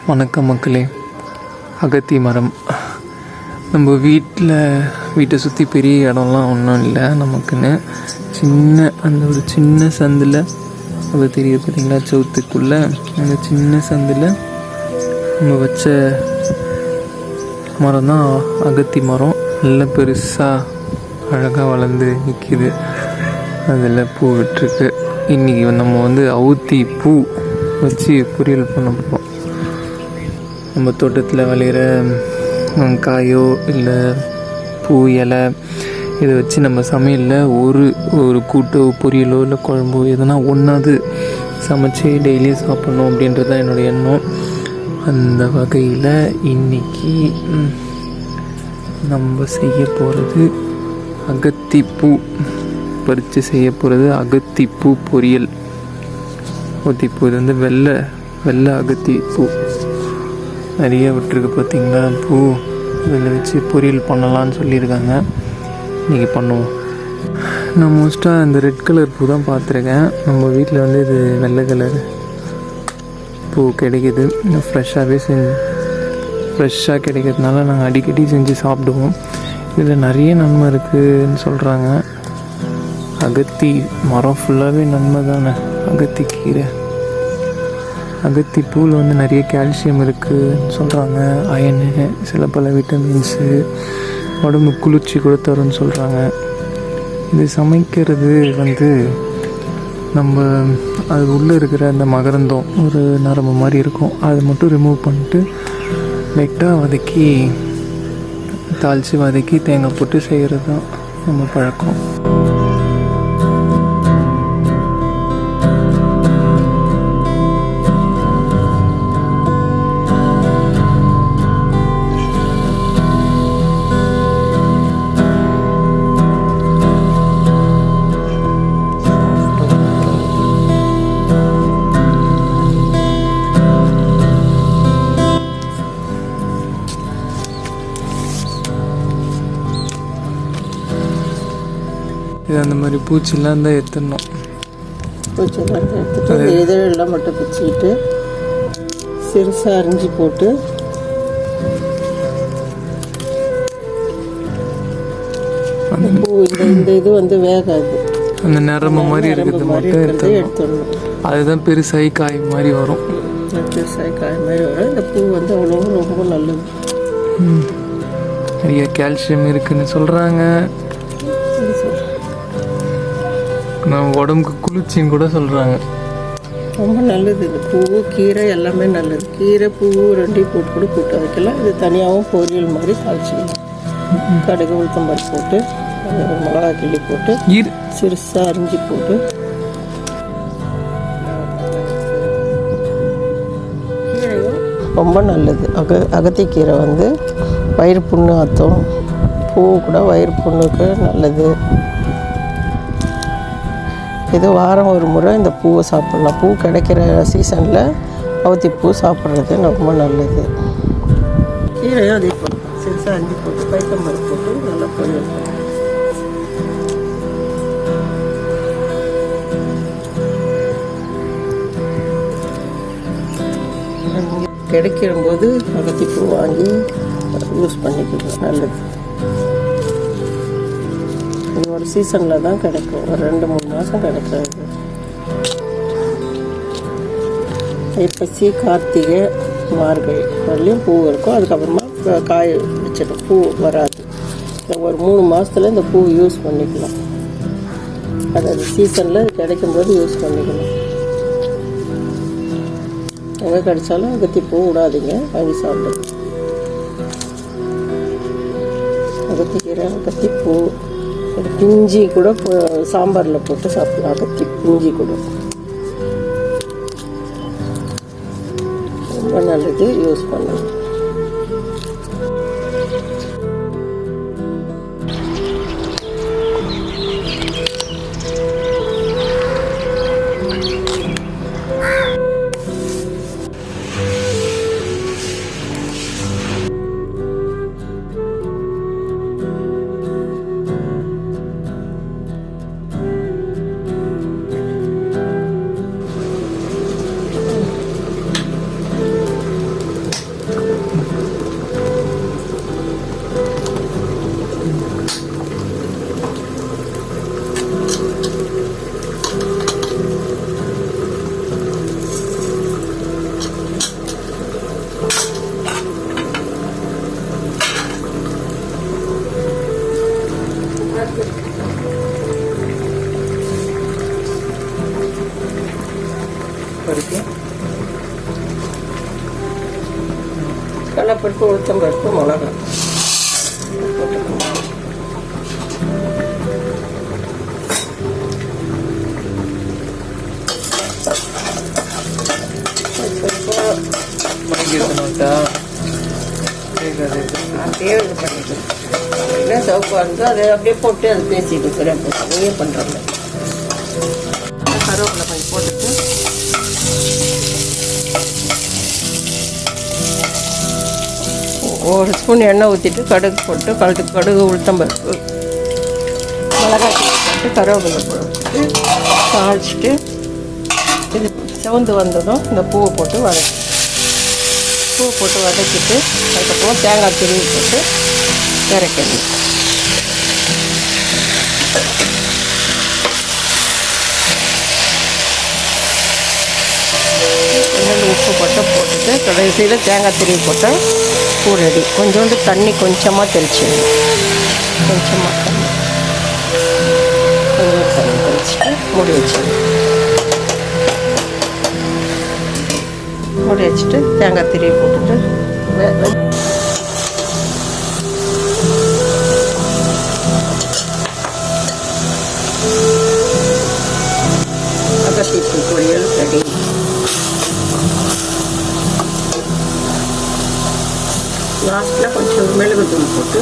வணக்கம் மக்களே. அகத்தி மரம் நம்ம வீட்டை சுற்றி பெரிய இடம்லாம் ஒன்றும் இல்லை நமக்குன்னு. அந்த ஒரு சின்ன சந்தில் அது தெரியுது பார்த்தீங்களா, சவுத்துக்குள்ளே அந்த சின்ன சந்தில் நம்ம வச்ச மரம் தான் அகத்தி மரம். நல்லா பெருசாக அழகாக வளர்ந்து நிற்கிது. அதில் பூ விட்டுருக்கு. இன்றைக்கி நம்ம அவுத்தி பூ வச்சு பொரியல் பண்ண போகிறோம். நம்ம தோட்டத்தில் விளையிற காயோ இல்லை பூ இலை இதை வச்சு நம்ம சமையலில் ஒரு கூட்டோ பொரியலோ இல்லை குழம்போ எதனா ஒன்றாவது சமைச்சு டெய்லியும் சாப்பிட்ணும் அப்படின்றது தான் என்னோடய எண்ணம். அந்த வகையில் இன்றைக்கி நம்ம செய்ய போகிறது அகத்திப்பூ பறித்து செய்ய போகிறது அகத்திப்பூ பொரியல். அகத்திப்பூ இது வெள்ளை அகத்திப்பூ நிறைய விட்டுருக்கு பார்த்தீங்களா பூ. இதில் வச்சு பொரியல் பண்ணலான்னு சொல்லியிருக்காங்க. இன்றைக்கி பண்ணுவோம். நான் மோஸ்ட்டாக இந்த ரெட் கலர் பூ தான் பார்த்துருக்கேன். நம்ம வீட்டில் இது வெள்ளை கலர் பூ கிடைக்கிது. ஃப்ரெஷ்ஷாக கிடைக்கிறதுனால நாங்கள் அடிக்கடி செஞ்சு சாப்பிடுவோம். இதில் நிறைய நன்மை இருக்குதுன்னு சொல்கிறாங்க. அகத்தி மரம் ஃபுல்லாகவே நன்மை தானே. அகத்தி கீரை, அகத்தி பூவில் நிறைய கால்சியம் இருக்குதுன்னு சொல்கிறாங்க. அயனு, சில பல விட்டமின்ஸு, உடம்பு குளிர்ச்சி கூட தரும்னு சொல்கிறாங்க. இது சமைக்கிறது நம்ம அது உள்ளே இருக்கிற அந்த மகரந்தம் ஒரு நரம்பு மாதிரி இருக்கும், அதை மட்டும் ரிமூவ் பண்ணிட்டு லைட்டாக தாளித்து வதக்கி தேங்காய் போட்டு செய்கிறது தான் நம்ம பழக்கம். இது அந்த மாதிரி பூச்சிலாம் தான் எடுத்துடணும். பூச்சிலாம் எடுத்துட்டு இதழெல்லாம் மட்டும் பிச்சுக்கிட்டு சிறுசாக அரிஞ்சு போட்டு பூ இந்த இது வேகாது. அந்த நிறம மாதிரி இருக்கிறது மட்டும் எடுத்துடணும். அதுதான் பெருசாகி காய் மாதிரி வரும். பெருசாகி காய் மாதிரி வரும். இந்த பூ அவ்வளோ ரொம்ப நல்லது. நிறைய கால்சியம் இருக்குதுன்னு சொல்கிறாங்க. நம்ம உடம்புக்கு குளிர்ச்சின்னு கூட சொல்கிறாங்க. ரொம்ப நல்லது. இது பூ கீரை எல்லாமே நல்லது. கீரை பூ ரெண்டையும் போட்டு கூட கூட்ட வைக்கலாம். இது தனியாகவும் பொரியல் மாதிரி தாளிச்சிக்கலாம். கடுகு உளுத்தம்பருப்பு போட்டு மிளகா கிள்ளி போட்டு சிறுசாக அரிஞ்சு போட்டு கீரையும் ரொம்ப நல்லது. அகத்திக்கீரை வயிறு புண்ணு ஆற்றும். பூ கூட வயிறு புண்ணுக்கு நல்லது. இது வாரம் ஒரு முறை இந்த பூவை சாப்பிட்லாம். பூ கிடைக்கிற சீசனில் அவுத்தி பூ சாப்பிட்றது ரொம்ப நல்லது. கீரையும் அதே போட்டு சிறுசாக அரிஞ்சு போட்டு பைத்தம்பருப்பு போட்டு நல்லா பொரியல் கிடைக்கும்போது அகத்தி பூ வாங்கி யூஸ் பண்ணிக்கலாம். நல்லது. இது ஒரு சீசனில் தான் கிடைக்கும். ஒரு 2-3 மாதம் கிடைக்காது. ஐப்பசி, கார்த்திகை, மார்கழி வரலையும் பூ இருக்கும். அதுக்கப்புறமா காய் வச்சிடும். பூ வராது. ஒரு 3 மாதத்தில் இந்த பூ யூஸ் பண்ணிக்கலாம். அதாவது சீசனில் கிடைக்கும்போது யூஸ் பண்ணிக்கலாம். எங்கே கிடைச்சாலும் அகத்தி பூ விடாதீங்க, வாங்கி சாப்பிடுங்க. அகத்திக்கீரை, அகத்திப்பூ பிஞ்சி கூட சாம்பாரில் போட்டு சாப்பிடலாம். அகத்தி பிஞ்சி கூட ரொம்ப நல்லது. யூஸ் பண்ணலாம். தாளிக்கு கடலைப்பருப்பு, உளுத்தம்பருப்பு, மிளகா போட்டுக்கணும். அப்படியே இது பண்ணிக்கணும். என்ன சவுப்பாக இருந்தோ அதை அப்படியே போட்டு அது பேசிட்டு இருக்கிறேன். நீயே பண்ணுறாங்க. கருவேப்பிலை கொஞ்சம் போட்டுட்டு ஒரு ஸ்பூன் எண்ணெய் ஊற்றிட்டு கடுகு போட்டு கடுகு, உளுத்தம்பருப்பு, மிளகாய் போட்டு கருவேப்பிலை போட்டு தாளிச்சிட்டு இது செவந்து வந்ததும் இந்த பூவை போட்டு வதக்கிட்டு அதுக்கப்புறம் தேங்காய் துருவி போட்டு இறக்கணும். கொஞ்சோண்டு உப்பு போட்டுட்டு கடைசியில் தேங்காய் துருவி போட்டால் பூ ரெடி. கொஞ்சோண்டு தண்ணி கொஞ்சமாக தெளிச்சிடணும். கொஞ்சம் தண்ணி தெளிச்சிட்டு மூடி வச்சிடணும். மூடி வச்சுட்டு தேங்காய் துருவி போட்டுட்டு அகத்திப்பூ பொரியல் ரெடி. லாஸ்ட்டில் கொஞ்சம் மிளகுத்தூள் போட்டு